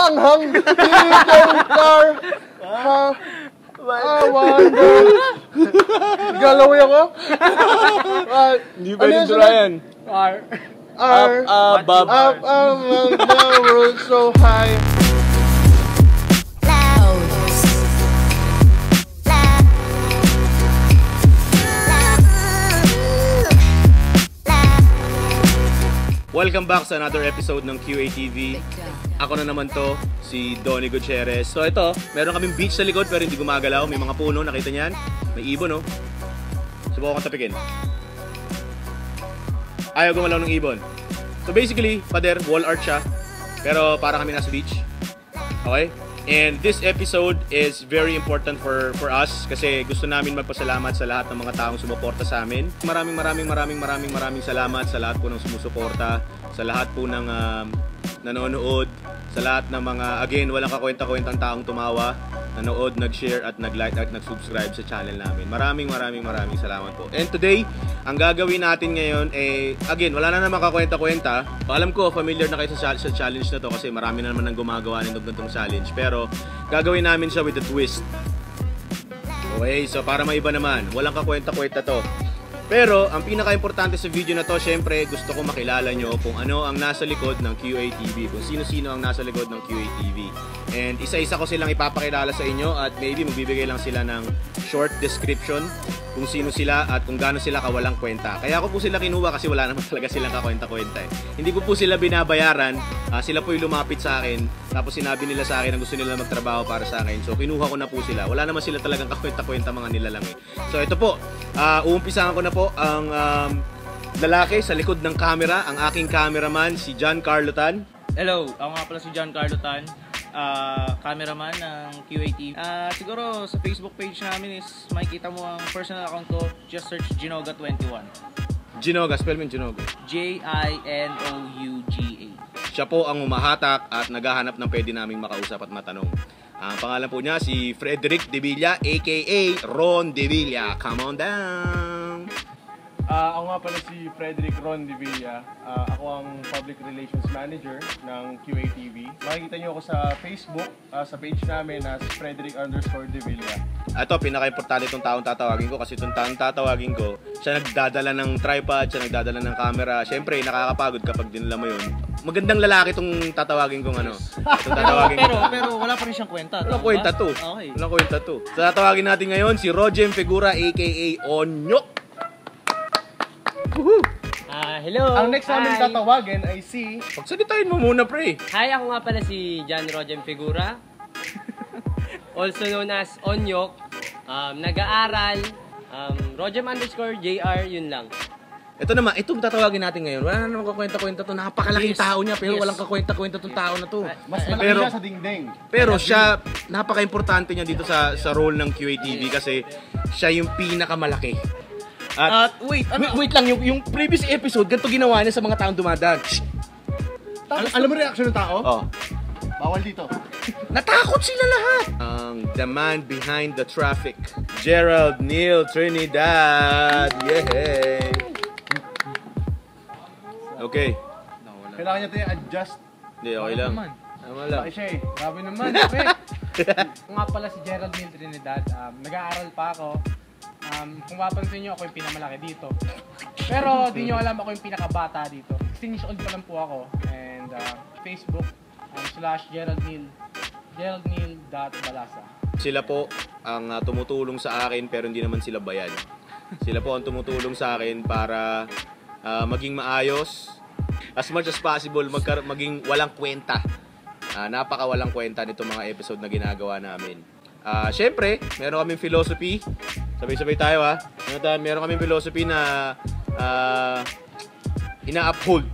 manghang hidden car. I wonder. Galawin ako? Hindi pa rin Ryan. Up among the world so high. Welcome back sa another episode ng QATV. Ako na naman to, si Donnie Gutierrez. So ito, meron kaming beach sa likod pero hindi gumagalaw. May mga puno, nakita niyan? May ibon, no? Subukan kong tapikin. Ayaw gumalaw ng ibon. So basically, pader, wall art siya. Pero para kami nasa beach. Okay? And this episode is very important for us kasi gusto namin magpasalamat sa lahat ng mga taong sumuporta sa amin. Maraming salamat sa lahat po ng sumusuporta, sa lahat po ng nanonood, sa lahat ng mga, again, walang kakwenta-kwentang taong tumawa, nanood, nag-share at nag-like at nag-subscribe sa channel namin. Maraming salamat po. And today, ang gagawin natin ngayon again, wala na naman kakwenta-kwenta. Alam ko, familiar na kayo sa challenge na to kasi marami na naman nang gumagawa ng ganitong challenge. Pero, gagawin namin siya with a twist. Okay, so para maiba naman, walang kakwenta-kwenta to. Pero, ang pinaka-importante sa video na to, syempre, gusto ko makilala nyo kung ano ang nasa likod ng QATV, kung sino-sino ang nasa likod ng QATV. And isa-isa ko silang ipapakilala sa inyo at maybe magbibigay lang sila ng short description kung sino sila at kung gaano sila kawalang kwenta. Kaya ako po sila kinuha kasi wala naman talaga silang kakwenta-kwenta eh. Hindi ko po sila binabayaran, sila po yung lumapit sa akin, tapos sinabi nila sa akin na gusto nila magtrabaho para sa akin. So kinuha ko na po sila. Wala naman sila talagang kakwenta-kwenta, mga nilalang eh. So ito po, uumpisahan ko na po ang lalaki sa likod ng camera, ang aking cameraman, si John Carlo Tan. Hello, ako nga pala si John Carlo Tan, cameraman ng QATV. Siguro sa Facebook page namin is makikita mo ang personal account ko, just search Jinoga21. Jinoga, spell mo yung Jinoga. J-I-N-O-U-G-A. Siya po ang umahatak at naghahanap ng pwede naming makausap at matanong. Ang pangalan po niya si Frederick De Villa, aka Ron De Villa. Come on down! Ako nga pala si Frederick Ron De Villa. Ako ang Public Relations Manager ng QATV. Makikita niyo ako sa Facebook, sa page namin as Frederick_De Villa. Ito, pinaka-importante itong taong tatawagin ko kasi itong taong tatawagin ko, siya nagdadala ng tripod, siya nagdadala ng camera. Siyempre, nakakapagod kapag dinala mo yun. Magandang lalaki itong tatawagin kong ano. Pero wala pa rin siyang kwenta. Walang kwenta to. Okay. Walang kwenta to. So, tatawagin natin ngayon si Rojem Figura, aka Onyok. Hello! Ang next namin tatawagin ay si... Pagsalitain mo muna, pre. Hi, ako nga pala si John Rojem Figura. Also known as Onyok. Nag-aaral. Rojem_JR, yun lang. Ito naman, itong tatawagin natin ngayon. Wala na naman kakwenta-kwenta to. Napakalaking tao niya, pero walang kakwenta-kwenta tong tao na to. Mas malaki siya sa dingding. Pero siya, napaka-importante niya dito sa role ng QATV kasi siya yung pinakamalaki. At wait lang, yung previous episode, ganito ginawa niya sa mga taong dumadaan. Alam mo reaction ng tao? Oh. Bawal dito. Natakot sila lahat. Ang the man behind the traffic, Gerald Neil Trinidad. Yay! Okay. Kailangan niya ito i-adjust. Hindi, okay lang. Tama lang. Bakit siya eh? Grabe naman. Ako nga pala si Gerald Neil Trinidad. Nag-aaral pa ako. Kung mapansin nyo, ako yung pinamalaki dito. Pero di nyo alam ako yung pinakabata dito. 16 years old pa lang po ako. And Facebook /Gerald Neil. GeraldNeil.Balasa. Sila po ang tumutulong sa akin pero hindi naman sila bayad. Sila po ang tumutulong sa akin para maging maayos. As much as possible, maging walang kwenta. Napaka walang kwenta nito mga episode na ginagawa namin. Siyempre, meron kaming philosophy. Sabay-sabay tayo ha. Meron kaming philosophy na ina-uphold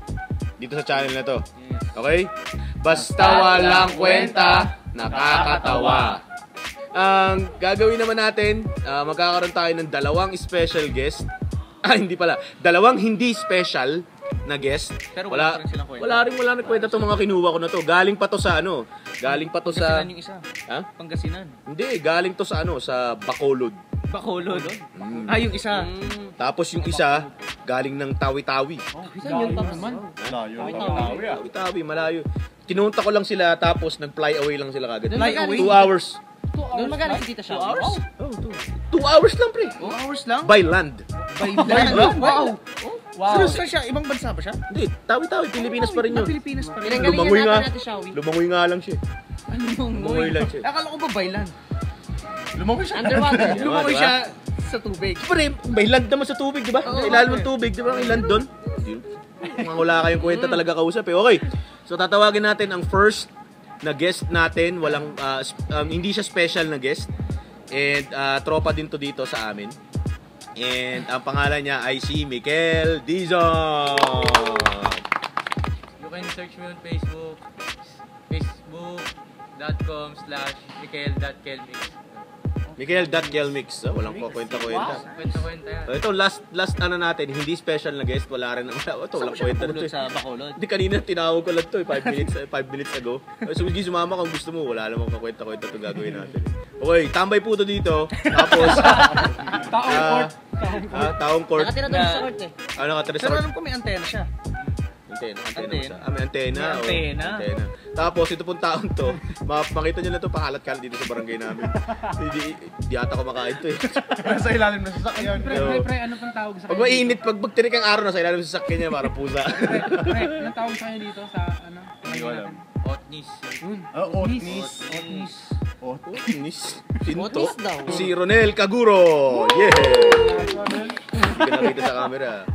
dito sa channel na to. Okay? Basta walang kwenta, nakakatawa. Ang gagawin naman natin, magkakaroon tayo ng dalawang special guest. Hindi pala. Dalawang hindi special na guest. Pero wala rin silang kwenta. Wala rin kwenta itong mga kinuha ko na to. Galing pa to sa ano? Galing pa to sa... Pangasinan yung isa. Ha? Pangasinan. Hindi, galing to sa ano? Sa Bacolod. Bacolod? Yung isa. Tapos yung isa, galing ng Tawi-Tawi. Saan yung top naman? Layo. Tawi-Tawi, malayo. kinunta ko lang sila tapos nag-fly away lang sila kagad. Fly away? 2 hours. Doon magana si Tita Shaw? 2 hours? Oh, 2 hours lang, pre. 2 hours lang? By land. By land? Wow! Wow. Saan siya? Ibang bansa ba siya? Hindi, tawi-tawi, Pilipinas pa rin yun. Pilipinas pa rin. Lumangoy nga. Lumangoy nga lang siya. Lumangoy lang siya. Akala ko ba by land? Lumangoy siya. Underwater. Lumangoy diba? siya sa tubig. Pre, may land naman sa tubig, di ba? Ilalim ng tubig, di ba? May land doon. Mga wala kayong kwenta talaga kausap eh. Okay, so tatawagin natin ang first na guest natin. Walang, hindi siya special na guest. And tropa din to dito sa amin. And ang pangalan niya ay si Mikel Dizon. You can search me on Facebook. Facebook.com/Mikel.Kelmix. Mikel.Kelmix. Walang kwenta-kwenta. Kwenta-kwenta yan. Ito, last ano natin, hindi special na guest. Wala rin. Ito, walang kwenta na ito. Sa Bacolod. Hindi, kanina tinawag ko lang ito 5 minutes ago. So, hindi sumama kung gusto mo. Wala namang kakwenta-kwenta ito gagawin natin. Okay, tambay po ito dito. Tapos, taong court. Nakatira doon sa court eh. Ano nakatira sa Pero court? alam ko may antena siya. Antena. Antena. May antena. May antena. Antena. Tapos, ito pong taon to, makita nyo na ito, pakalat-kalat dito sa barangay namin. Hindi ata kumakain to eh. Nasa ilalim ng sasakyan. Pre, ano pang tawag sa Pag mainit, pag tinik ang araw, nasa ilalim sa sasakyan niya, para pusa. Pre, anong tawag sa kanya dito sa ano? Hindi ko alam. Otnis. Otnis. Otnis. Sinto. Otnis daw. Si Ronel Caguro. Yeah! Pinakita sa camera.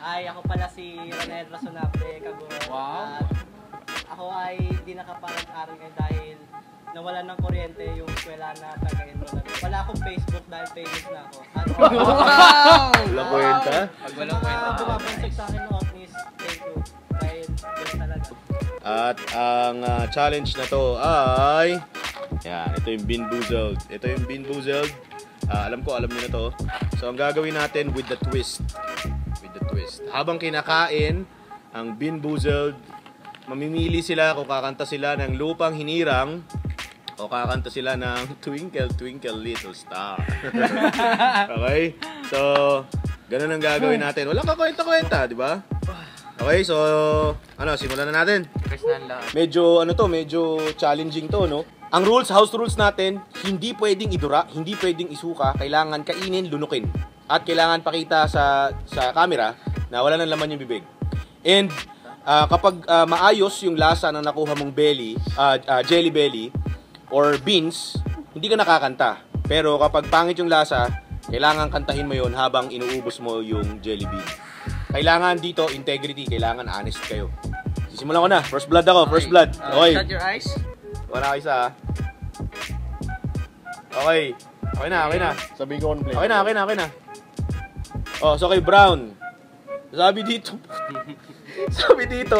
Ay, ako pala si Ronel Rasonape Caguro. Wow. At ako ay di nakapag-aral ngayon dahil nawalan ng kuryente yung eskwela na taga-enroll. Wala akong Facebook dahil famous na ako. At Walang kwenta. Pag walang kwenta. bumabansag sa akin ng Otnis, thank you. Dahil yun talaga. At ang challenge na to ay yan, ito yung Bean Boozled. Ito yung Bean Boozled. Alam niyo na to. So ang gagawin natin with the twist. Habang kinakain ang Bean Boozled, mamimili sila kung kakanta sila ng Lupang Hinirang o kakanta sila ng Twinkle Twinkle Little Star. Okay? So, ganun ang gagawin natin. Walang kakwenta-kwenta, di ba? Okay, so simulan na natin. Medyo challenging to, no? Ang house rules natin, hindi pwedeng idura, hindi pwedeng isuka, kailangan kainin, lunukin. At kailangan pakita sa camera na wala nang laman yung bibig. And kapag maayos yung lasa ng nakuha mong jelly belly or beans, hindi ka nakakanta. Pero kapag pangit yung lasa, kailangan kantahin mo yon habang inuubos mo yung jelly bean. Kailangan dito integrity, kailangan honest kayo. Sisimulan ko na. First blood ako, first blood. Okay. Shut your eyes. Wala kayo isa. Okay. Okay na. Sabihin ko kung play. Okay na. Oh, so kay Brown. Sabi dito,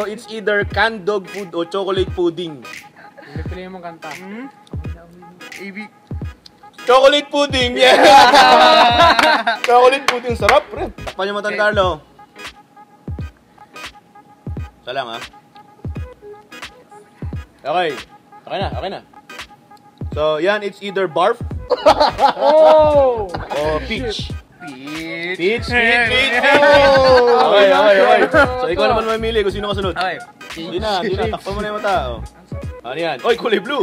it's either canned dog food o chocolate pudding. Pili mong kanta. Chocolate pudding! Yeah! Chocolate pudding, sarap, pre. Takpan yung matang Carlo. Isa lang, ha? Okay. Okay na. So, yan, it's either barf o peach. Peach. Okay. So, ikaw naman mamili kung sino kasunod. Okay. Hindi na. Takpan mo na yung mata. Oh. Ano yan? Oy, kulay blue.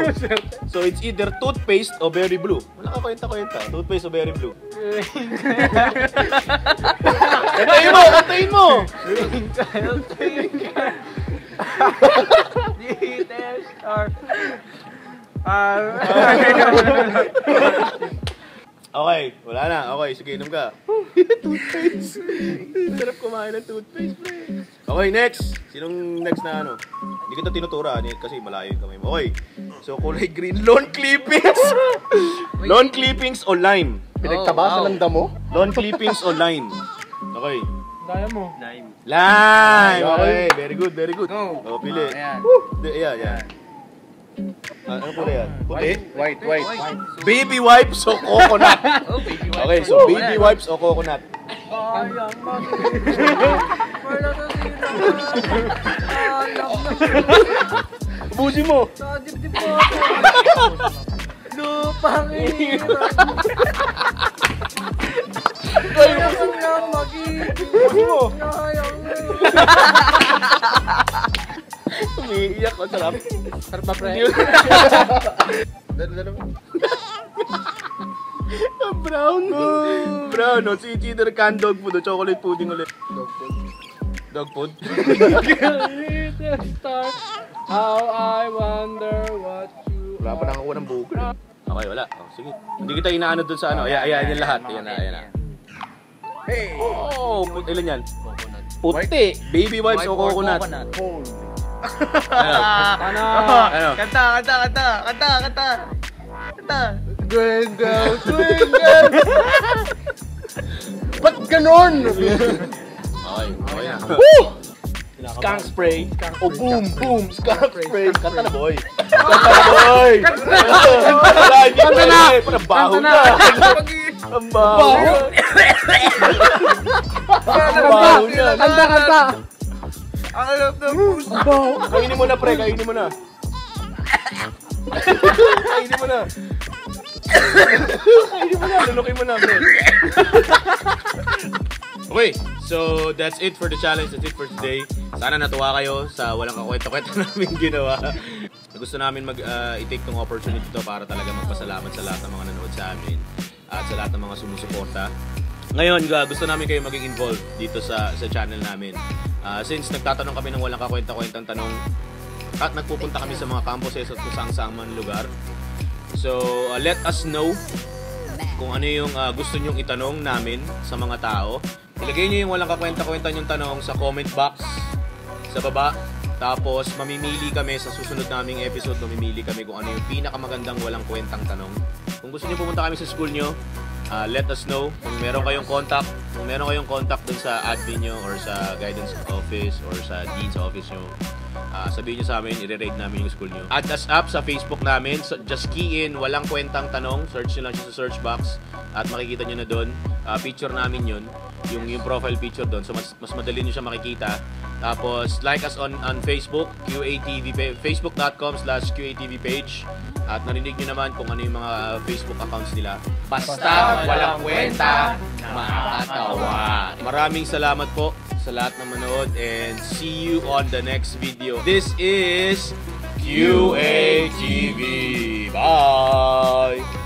So, it's either toothpaste o berry blue. Wala ka kwenta. Toothpaste o berry blue. Kantayin mo! Okay, wala na. Okay, sige, inom ka. Toothpaste. Sarap kumain ng toothpaste. Okay, next. Sinong next na ano? Hindi kita tinutura kasi malayo yung kamay mo. Okay. So, kulay green. Lawn clippings. Lawn clippings o lime? Pinagtabasa ng damo? Lawn clippings o lime? Okay. Daya mo. Lime! Okay, very good. Go. O, pili. Ayan. Ayan. Ano kulay yan? Puti? White. Baby wipes o coconut? Oh, baby wipes. Okay, so baby wipes o coconut? Ubusin mo! Lupang Ubusin mo! Umiiyak Masarap. Sarap ba, pre? Brown. Brown. No? Si cheddar can dog food. Chocolate pudding ulit. Dog food? How I wonder what you Wala pa nakakuha ng buko. Okay, wala. Oh, sige. Hindi kita inaano dun sa ano. Ayan yan lahat. Ayan na. Hey! Oh! Ilan yan? Puti! Baby wipes o coconut? Ano? Kanta. Twinkle, twinkle. Ba't ganon? Okay na. Woo! Skunk spray. Oh, boom, boom. Skunk spray. Kanta na, boy. Kanta na. Parang baho na. Ang baho. Kanta. Ang alam na puso. Kainin mo na, pre. Kainin mo na. Lunukin mo na, pre. Okay, so that's it for the challenge. That's it for today. Sana natuwa kayo sa walang kakwento-kwento namin ginawa. Gusto namin i-take tong opportunity to para talaga magpasalamat sa lahat ng mga nanood sa amin at sa lahat ng mga sumusuporta. Ngayon, gusto namin kayo maging involved dito sa channel namin. Since nagtatanong kami ng walang kakwento-kwentang tanong at nagpupunta kami sa mga campuses at kung saan man lugar. So, let us know kung ano yung gusto nyong itanong namin sa mga tao. Ilagay nyo yung walang kakwenta-kwenta yung tanong sa comment box sa baba. Tapos, mamimili kami sa susunod naming episode, mamimili kami kung ano yung pinakamagandang walang kwentang tanong. Kung gusto nyo pumunta kami sa school nyo, let us know. Kung meron kayong contact dun sa admin nyo or sa guidance office or sa dean's office nyo, sabihin nyo sa amin, i-raid namin yung school nyo. Add us up sa Facebook namin. So, just key in walang kwentang tanong. Search nyo lang siya sa search box at makikita nyo na dun. Picture namin yun. Yung profile picture doon. So, mas madali nyo siya makikita. Tapos, like us on Facebook, QATV, facebook.com/QATV page. At narinig nyo naman kung ano yung mga Facebook accounts nila. Basta walang kwenta, makakatawa. Maraming salamat po sa lahat ng manood and see you on the next video. This is QATV. Bye!